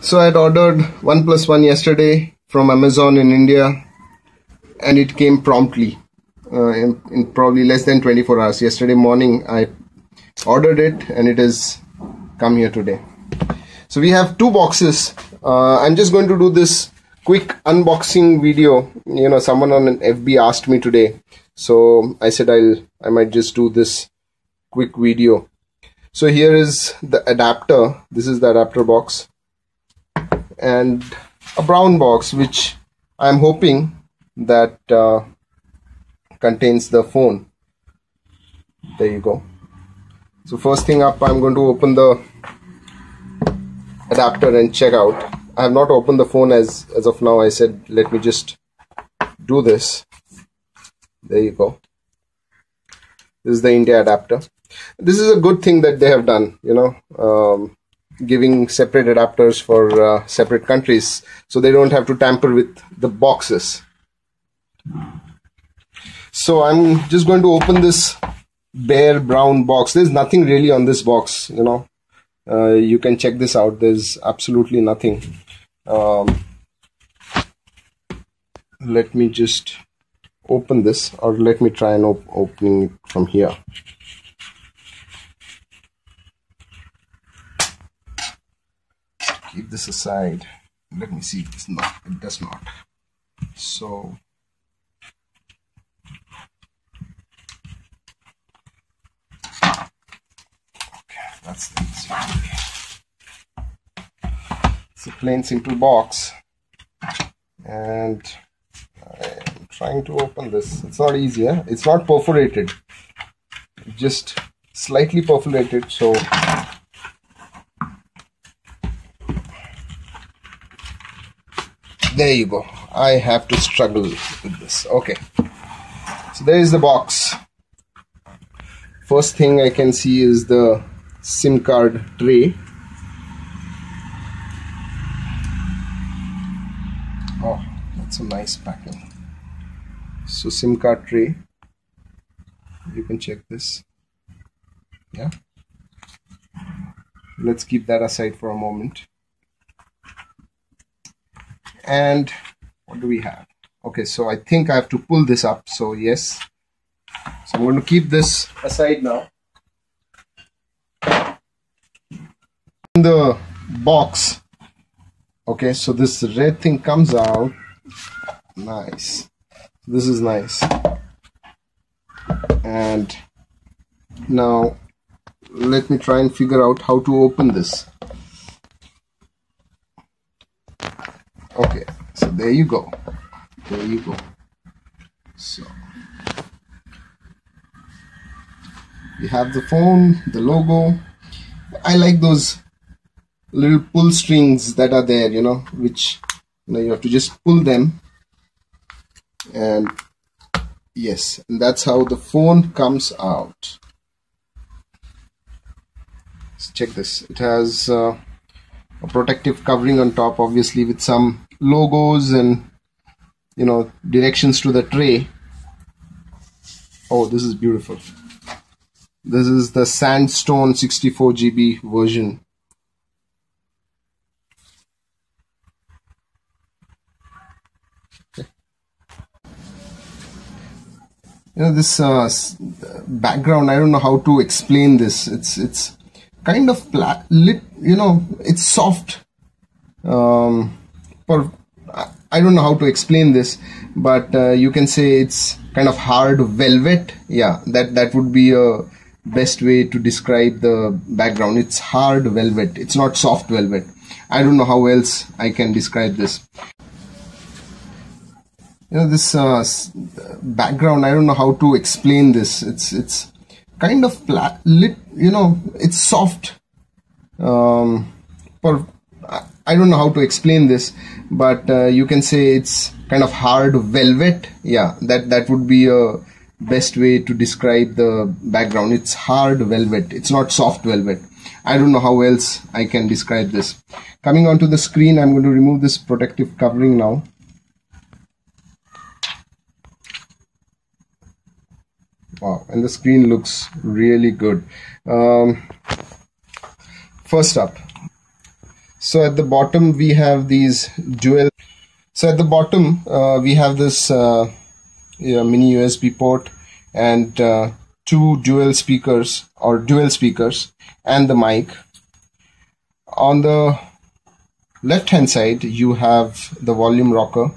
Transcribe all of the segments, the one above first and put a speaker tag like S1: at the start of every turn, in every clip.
S1: So I had ordered OnePlus One yesterday from Amazon in India, and it came promptly in probably less than 24 hours. Yesterday morning I ordered it and it has come here today. So we have two boxes. I'm just going to do this quick unboxing video. You know, someone on an FB asked me today, so I said I might just do this quick video. So here is the adapter. This is the adapter box, and a brown box which I'm hoping that contains the phone. There you go. So first thing up, I'm going to open the adapter and check out. I have not opened the phone as of now. I said let me just do this. There you go. This is the India adapter. This is a good thing that they have done, you know, giving separate adapters for separate countries, so they don't have to tamper with the boxes. So I'm just going to open this bare brown box. There's nothing really on this box, you know. You can check this out. There's absolutely nothing. Let me just open this, or let me try and opening it from here. Keep this aside. Let me see. It does not. So okay, that's the easy way. It's a plain simple box, and I'm trying to open this. It's not easy. It's not perforated. It's just slightly perforated. So there you go. I have to struggle with this. Okay, so there is the box. First thing I can see is the SIM card tray. Oh, that's a nice packing. So SIM card tray, you can check this. Yeah, let's keep that aside for a moment. And what do we have? Okay, so I think I have to pull this up. So yes, so I'm going to keep this aside now. In the box, okay, so this red thing comes out. Nice. This is nice. And now let me try and figure out how to open this. Okay, so there you go. There you go. So we have the phone, the logo. I like those little pull strings that are there, you know, which, you know, you have to just pull them, and yes, and that's how the phone comes out. Let's check this. It has a protective covering on top, obviously, with some logos and, you know, directions to the tray. Oh, this is beautiful. This is the Sandstone 64 GB version. Okay. You know, this background, I don't know how to explain this. It's kind of lit, you know, it's soft. I don't know how to explain this, but you can say it's kind of hard velvet. Yeah, that would be a best way to describe the background. It's hard velvet. It's not soft velvet. I don't know how else I can describe this. You know, this background, I don't know how to explain this. It's kind of lit, you know, it's soft. I don't know how to explain this, but you can say it's kind of hard velvet. Yeah, that would be a best way to describe the background. It's hard velvet. It's not soft velvet. I don't know how else I can describe this. Coming onto the screen, I'm going to remove this protective covering now. Wow, and the screen looks really good. First up, So at the bottom we have these dual. So at the bottom we have this mini USB port and two dual speakers and the mic. On the left hand side you have the volume rocker,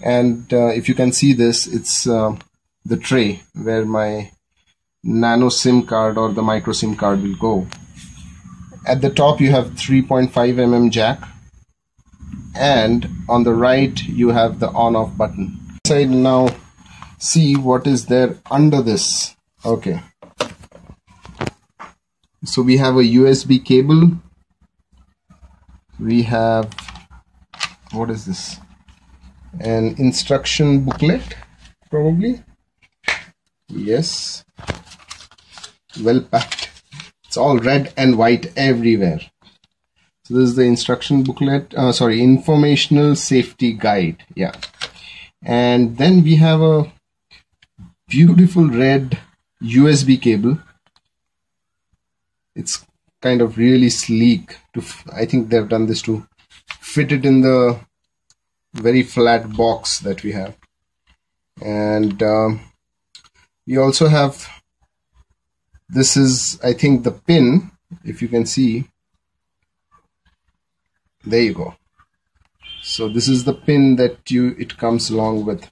S1: and if you can see this, it's the tray where my nano SIM card or the micro SIM card will go. At the top you have 3.5 mm jack, and on the right you have the on-off button. Inside, now see what is there under this. Okay, so we have a USB cable, we have, what is this, an instruction booklet probably, yes, well packed. It's all red and white everywhere. So this is the instruction booklet, informational safety guide, yeah. And then we have a beautiful red USB cable. It's kind of really sleek. I think they've done this to fit it in the very flat box that we have. And we also have, this is, I think, the pin, if you can see. There you go. So this is the pin that it comes along with.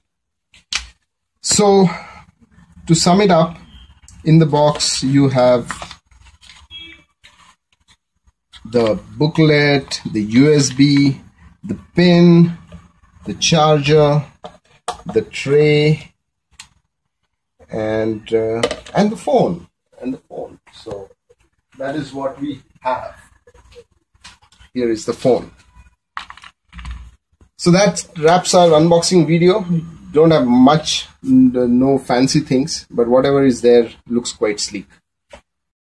S1: So to sum it up, in the box you have the booklet, the USB, the pin, the charger, the tray, and the phone. So that is what we have. Here is the phone. So that wraps our unboxing video. Don't have much, no fancy things, but whatever is there looks quite sleek.